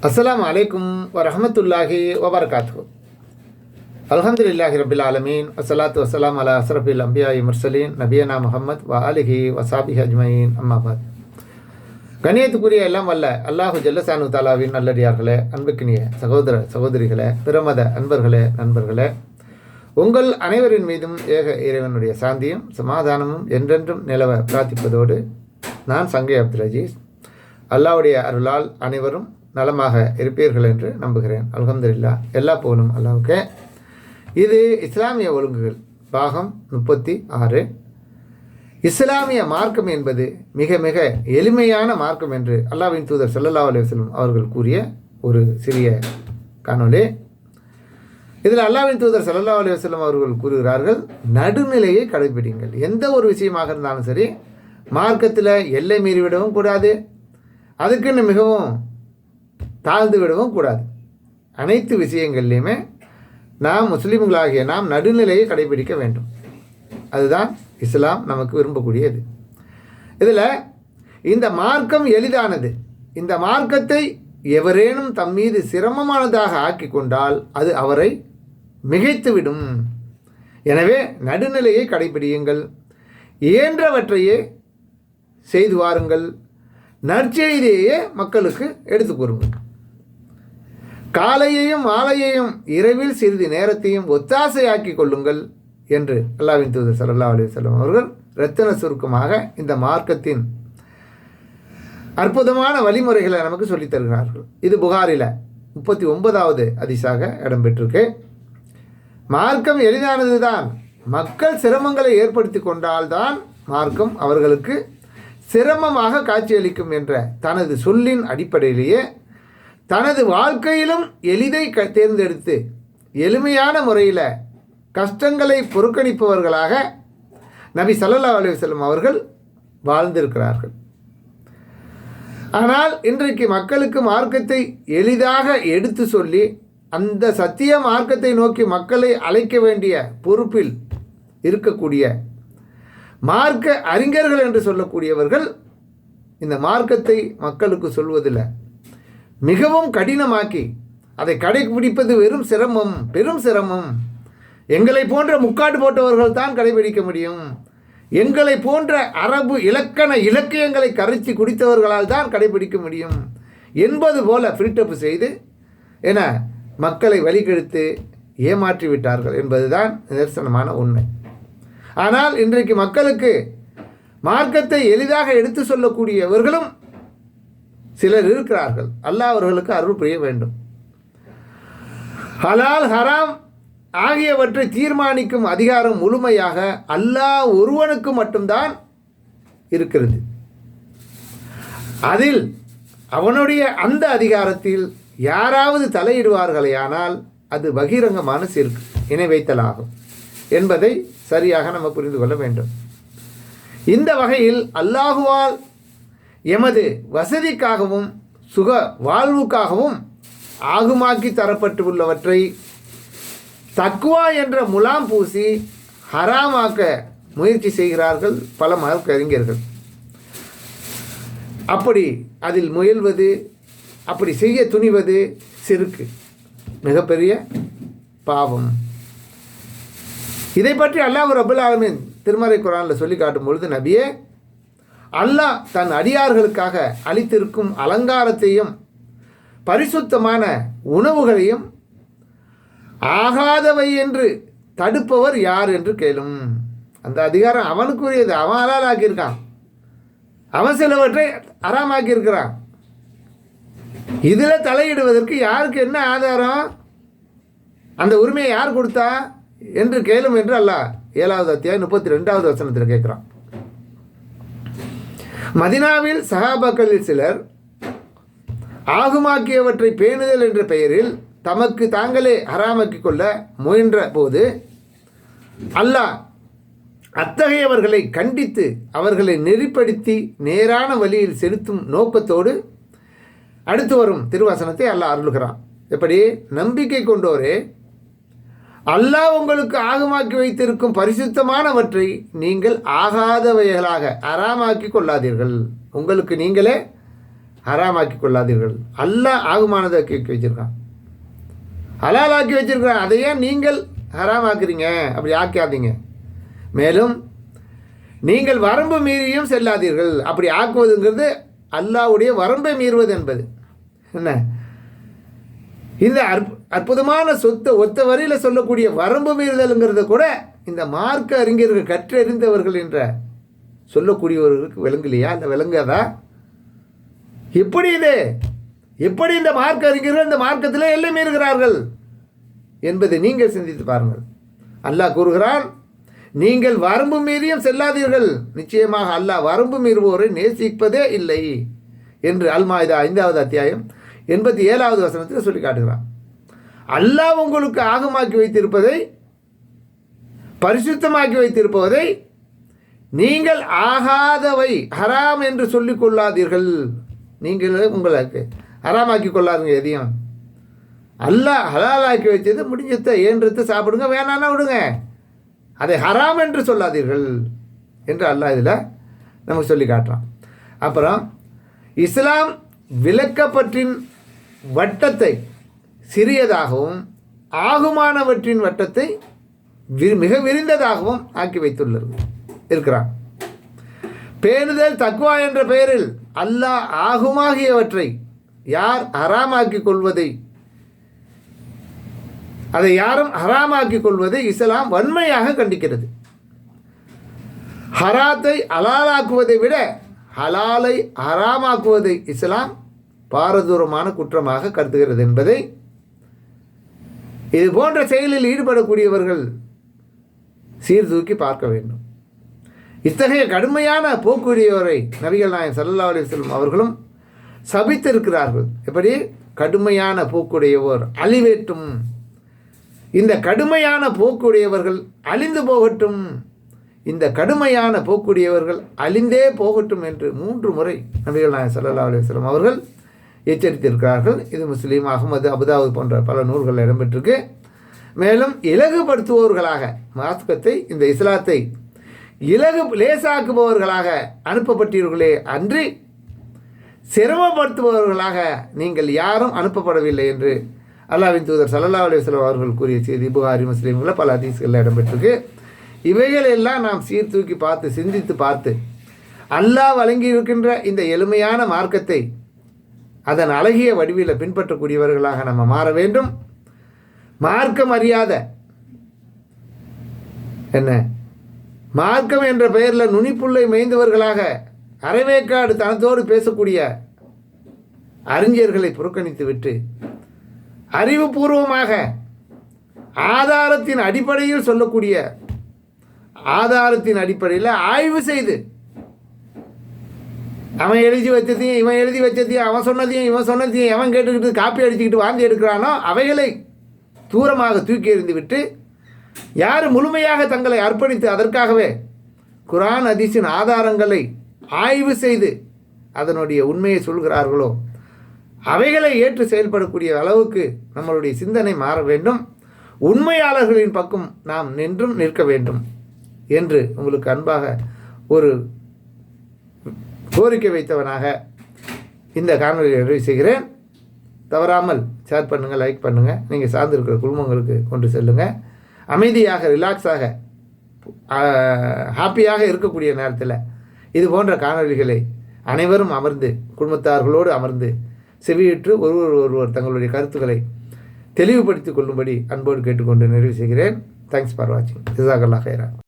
அஸ்ஸலாமு அலைக்கும் வரஹ்மத்துல்லாஹி வபரகாத்துஹு. அல்ஹம்துலில்லாஹி ரப்பில் ஆலமீன். வஸ்ஸலாத்து வஸ்ஸலாம் அலா அஸ்ரஃபில் அம்பியாஇ முர்சலீன் நபியனா முஹம்மத் வ ஆலிஹி வஸாபிஹி அஜ்மஈன். அம்மா பாத். கண்ணியத்துக்குரிய எல்லாம் வல்ல அல்லாஹு ஜல்லசானு தாலாவின் நல்லடியார்களே, அன்புக்கினிய சகோதர சகோதரிகளே, பிரமத அன்பர்களே, நண்பர்களே, உங்கள் அனைவரின் மீதும் ஏக இறைவனுடைய சாந்தியும் சமாதானமும் என்றென்றும் நிலவ பிரார்த்திப்பதோடு நான் சங்கை அப்துல் அஜீஸ். அல்லாஹ்வுடைய அருளால் அனைவரும் நலமாக இருப்பீர்கள் என்று நம்புகிறேன். அல்ஹம்துலில்லாஹ். எல்லா புகழும் அல்லாஹ்வுக்கே. இது இஸ்லாமிய ஒழுங்குகள் பாகம் 36. இஸ்லாமிய மார்க்கம் என்பது மிக மிக எளிமையான மார்க்கம் என்று அல்லாஹ்வின் தூதர் ஸல்லல்லாஹு அலைஹி வஸல்லம் அவர்கள் கூறிய ஒரு சிறிய காணொளி. இதில் அல்லாஹ்வின் தூதர் ஸல்லல்லாஹு அலைஹி வஸல்லம் அவர்கள் கூறுகிறார்கள், நடுநிலையை கடைபிடிங்கள். எந்த ஒரு விஷயமாக இருந்தாலும் சரி, மார்க்கத்தில் எல்லை மீறிவிடவும் கூடாது, அதுக்குன்னு மிகவும் தாழ்ந்து விடவும் கூடாது. அனைத்து விஷயங்கள்லையுமே நாம் முஸ்லீம்களாகிய நாம் நடுநிலையை கடைபிடிக்க வேண்டும். அதுதான் இஸ்லாம் நமக்கு விரும்பக்கூடியது. இதில் இந்த மார்க்கம் எளிதானது. இந்த மார்க்கத்தை எவரேனும் தம் மீது சிரமமானதாக ஆக்கி கொண்டால் அது அவரை மிகைத்துவிடும். எனவே நடுநிலையை கடைபிடியுங்கள், இயன்றவற்றையே செய்து வாருங்கள், நற்செய்தியையே மக்களுக்கு எடுத்து கூறுங்கள். காலையையும் மாலையையும் இரவில் சிறிது நேரத்தையும் ஒத்தாசையாக்கி கொள்ளுங்கள் என்று அல்லாஹ்வின் தூதர் ஸல்லல்லாஹு அலைஹி வஸல்லம் அவர்கள் இரத்தின சுருக்கமாக இந்த மார்க்கத்தின் அற்புதமான வழிமுறைகளை நமக்கு சொல்லித் தருகிறார்கள். இது புகாரில் 39வது ஹதீஸாக இடம்பெற்றிருக்கு. மார்க்கம் எளிதானது தான். மக்கள் சிரமங்களை ஏற்படுத்தி கொண்டால்தான் மார்க்கம் அவர்களுக்கு சிரமமாக காட்சியளிக்கும் என்ற தனது சொல்லின் அடிப்படையிலேயே தனது வாழ்க்கையிலும் எளிதை தேர்ந்தெடுத்து எளிமையான முறையில் கஷ்டங்களை புறக்கணிப்பவர்களாக நபி ஸல்லல்லாஹு அலைஹி வஸல்லம் அவர்கள் வாழ்ந்திருக்கிறார்கள். ஆனால் இன்றைக்கு மக்களுக்கு மார்க்கத்தை எளிதாக எடுத்து சொல்லி அந்த சத்திய மார்க்கத்தை நோக்கி மக்களை அழைக்க வேண்டிய பொறுப்பில் இருக்கக்கூடிய மார்க்க அறிஞர்கள் என்று சொல்லக்கூடியவர்கள் இந்த மார்க்கத்தை மக்களுக்கு சொல்வதில் மிகவும் கடினமாக்கி அதை கடைபிடிப்பது வெறும் சிரமம், பெரும் சிரமம். எங்களை போன்ற முக்காடு போட்டவர்கள் தான் கடைபிடிக்க முடியும், எங்களை போன்ற அரபு இலக்கியங்களை கரைச்சி குடித்தவர்களால் தான் கடைபிடிக்க முடியும் என்பது போல ஃபில்டப் செய்து என மக்களை வழிகெடுத்து ஏமாற்றி விட்டார்கள் என்பதுதான் நிதர்சனமான உண்மை. ஆனால் இன்றைக்கு மக்களுக்கு மார்க்கத்தை எளிதாக எடுத்து சொல்லக்கூடியவர்களும் சிலர் இருக்கிறார்கள். அல்லாஹ் அவர்களுக்கு அருள் புரிய வேண்டும். ஹலால் ஹராம் ஆகியவற்றை தீர்மானிக்கும் அதிகாரம் முழுமையாக அல்லாஹ் ஒருவனுக்கு மட்டும்தான் இருக்கிறது. அதில் அவனுடைய அந்த அதிகாரத்தில் யாராவது தலையிடுவார்களேயானால் அது பகிரங்கமான சிறுக்கு இணை வைத்தலாகும் என்பதை சரியாக நம்ம புரிந்து கொள்ள வேண்டும். இந்த வகையில் அல்லாஹுவால் எமது வசதிக்காகவும் சுக வாழ்வுக்காகவும் ஆகுமாக்கி தரப்பட்டு உள்ளவற்றை தக்குவா என்ற முலாம் பூசி ஹராமாக்க முயற்சி செய்கிறார்கள் பல மார்க்க அறிஞர்கள். அப்படி அதில் முயல்வது, அப்படி செய்ய துணிவது சிறுக்கு, மிகப்பெரிய பாவம். இதை பற்றி அல்லாஹ் ரப்பல் ஆலமீன் திருமறை குர்ஆனில் சொல்லி காட்டும் பொழுது, நபியே, அல்லாஹ் தன் அடியார்களுக்காக அளித்திருக்கும் அலங்காரத்தையும் பரிசுத்தமான உணவுகளையும் ஆகாதவை என்று தடுப்பவர் யார் என்று கேளும். அந்த அதிகாரம் அவனுக்குரியது. அவன் ஹலால் ஆக்கியிருக்கான், அவன் சிலவற்றை ஹராமாக்கியிருக்கிறான். இதில் தலையிடுவதற்கு யாருக்கு என்ன ஆதாரம், அந்த உரிமையை யார் கொடுத்தா என்று கேளும் என்று அல்லாஹ் 7வது அத்தியாயம் 32வது வசனத்தில் கேட்குறான். மதினாவில் சஹாபாக்களில் சிலர் ஆகுமாக்கியவற்றை பேணுதல் என்ற பெயரில் தமக்கு தாங்களே ஹராமாக்கி கொள்ள முயன்ற போது அல்லாஹ் அத்தகையவர்களை கண்டித்து அவர்களை நெறிப்படுத்தி நேரான வழியில் செலுத்தும் நோக்கத்தோடு அடுத்து வரும் திருவசனத்தை அல்லாஹ் அருளுகிறான். எப்படி? நம்பிக்கை கொண்டோரே, அல்லாஹ் உங்களுக்கு ஆகமாக்கி வைத்திருக்கும் பரிசுத்தமானவற்றை நீங்கள் ஆகாதவைகளாக அறாமாக்கி கொள்ளாதீர்கள். உங்களுக்கு நீங்களே ஹராமாக்கி கொள்ளாதீர்கள். அல்லாஹ் ஆகுமானதை ஆக்கி வச்சிருக்கான், ஹலால் ஆக்கி வச்சிருக்கான். அதையே நீங்கள் ஹராமாக்குறீங்க? அப்படி ஆக்காதீங்க. மேலும் நீங்கள் வரம்பு மீறியும் செல்லாதீர்கள். அப்படி ஆக்குவதுங்கிறது அல்லாஹ்வுடைய வரம்பை மீறுவது என்பது என்ன? இந்த அற்புதமான சொத்தை ஒத்த வரியில் சொல்லக்கூடிய வரம்பு மீறுதல்ங்கிறது கூட இந்த மார்க்க அறிஞர்கள் கற்றறிந்தவர்கள் என்ற சொல்லக்கூடியவர்களுக்கு விளங்கலையா? அந்த விளங்காதா? எப்படி இது? எப்படி இந்த மார்க்க அறிஞர்கள் இந்த மார்க்கத்தில் எல்லை மீறுகிறார்கள் என்பதை நீங்கள் சிந்தித்து பாருங்கள். அல்லாஹ் கூறுகிறான், நீங்கள் வரம்பு மீறியும் செல்லாதீர்கள். நிச்சயமாக அல்லாஹ் வரம்பு மீறுவோரை நேசிப்பதே இல்லை என்று அல்-மாயிதா 5வது அத்தியாயம் 87வது வசனத்தில் சொல்லி காட்டுகிறான். அல்லாஹ் உங்களுக்கு ஆகமாக்கி வைத்திருப்பதை, பரிசுத்தமாக்கி வைத்திருப்பதை நீங்கள் ஆகாதவை ஹராம் என்று சொல்லிக் கொள்ளாதீர்கள். நீங்கள் உங்களுக்கு ஹராமாக்கி கொள்ளாதுங்க. எதையும் அல்லாஹ் ஹலாலாக்கி வச்சது முடிஞ்சத்தை ஏன்றத்தை சாப்பிடுங்க, வேணான்னா விடுங்க. அதை ஹராம் என்று சொல்லாதீர்கள் என்று அல்லாஹ் இதில் நமக்கு சொல்லி காட்டுறான். அப்புறம் இஸ்லாம் விளக்கப்பற்றின் வட்டத்தை சிறியதாகவும் ஆகுமானவற்றின் வட்டத்தை மிக விரிந்ததாகவும் ஆக்கி வைத்துள்ளது இருக்கிறான். பேணுதல் தக்வா என்ற பெயரில் அல்லாஹ் ஆகுமாகியவற்றை யார் ஹராமாக்கி கொள்வதை, அதை யாரும் ஹராமாக்கி கொள்வதை இஸ்லாம் வன்மையாக கண்டிக்கிறது. ஹராத்தை ஹலாலாக்குவதை விட ஹலாலை ஹராமாக்குவதை இஸ்லாம் பாரதூரமான குற்றமாக கருதுகிறது என்பதை இது போன்ற செயலில் ஈடுபடக்கூடியவர்கள் சீர்தூக்கி பார்க்க வேண்டும். இத்தகைய கடுமையான போக்குடையோரை நபிகள் நாயகம் ஸல்லல்லாஹு அலைஹி வஸல்லம் அவர்களும் சபித்திருக்கிறார்கள். எப்படி? கடுமையான போக்குடையவர் அழிவேற்றும், இந்த கடுமையான போக்குடையவர்கள் அழிந்து போகட்டும், இந்த கடுமையான போக்குடையவர்கள் அழிந்தே போகட்டும் என்று 3 முறை நபிகள் நாயகம் ஸல்லல்லாஹு அலைஹி வஸல்லம் அவர்கள் எச்சரித்திருக்கிறார்கள். இது முஸ்லீம், அஹ்மது, அபுதாவுத் போன்ற பல நூல்கள் இடம்பெற்றிருக்கு. மேலும் இலகுபடுத்துபவர்களாக மார்க்கத்தை, இந்த இஸ்லாத்தை லேசாக்குபவர்களாக அனுப்பப்பட்டீர்களே அன்றி சிரமப்படுத்துபவர்களாக நீங்கள் யாரும் அனுப்பப்படவில்லை என்று அல்லாஹ்வின் தூதர் ஸல்லல்லாஹு அலைஹி வஸல்லம் அவர்கள் கூறிய செய்தி புகாரி, முஸ்லீம்களில் பல ஹதீஸ்களில் இடம்பெற்றிருக்கு. இவைகளெல்லாம் நாம் சீர்தூக்கி பார்த்து சிந்தித்து பார்த்து அல்லாஹ் வழங்கி இருக்கின்ற இந்த எளிமையான மார்க்கத்தை அதன் அழகிய வடிவில் பின்பற்றக்கூடியவர்களாக நம்ம மாற வேண்டும். மார்க்கம் அறியாத மார்க்கம் என்ற பெயரில் நுனிப்புள்ளை மேய்ந்தவர்களாக அரைவேக்காடு தனத்தோடு பேசக்கூடிய அறிஞர்களை புறக்கணித்து விட்டு அறிவுபூர்வமாக ஆதாரத்தின் அடிப்படையில் சொல்லக்கூடிய, ஆதாரத்தின் அடிப்படையில் ஆய்வு செய்து அவன் எழுதி வச்சதையும் இவன் எழுதி வச்சதையும் அவன் சொன்னதையும் இவன் சொன்னதையும் எவன் கேட்டுக்கிட்டு காப்பி அடிச்சுக்கிட்டு வாந்தி எடுக்கிறானோ அவைகளை தூரமாக தூக்கி எறிந்து விட்டு யார் முழுமையாக தங்களை அர்ப்பணித்து அதற்காகவே குர்ஆன் ஹதீஸின் ஆதாரங்களை ஆய்வு செய்து அதனுடைய உண்மையை சொல்கிறார்களோ அவைகளை ஏற்று செயல்படக்கூடிய அளவுக்கு நம்மளுடைய சிந்தனை மாற வேண்டும். உண்மையாளர்களின் பக்கம் நாம் நின்றும் நிற்க வேண்டும் என்று உங்களுக்கு அன்பாக ஒரு கோரிக்கை வைத்தவனாக இந்த காணொலியை நிறைவு செய்கிறேன். தவறாமல் ஷேர் பண்ணுங்கள், லைக் பண்ணுங்கள், நீங்கள் சார்ந்திருக்கிற குடும்பங்களுக்கு கொண்டு செல்லுங்கள். அமைதியாக ரிலாக்ஸாக ஹாப்பியாக இருக்கக்கூடிய நேரத்தில் இது போன்ற காணொலிகளை அனைவரும் அமர்ந்து குடும்பத்தார்களோடு அமர்ந்து செவியுற்று ஒருவர் தங்களுடைய கருத்துக்களை தெளிவுபடுத்திக் கொள்ளும்படி அன்போடு கேட்டுக்கொண்டு நிறைவு செய்கிறேன். தேங்க்ஸ் ஃபார் வாட்சிங். ஜஸாக்கல்லாஹ் ஹைரா.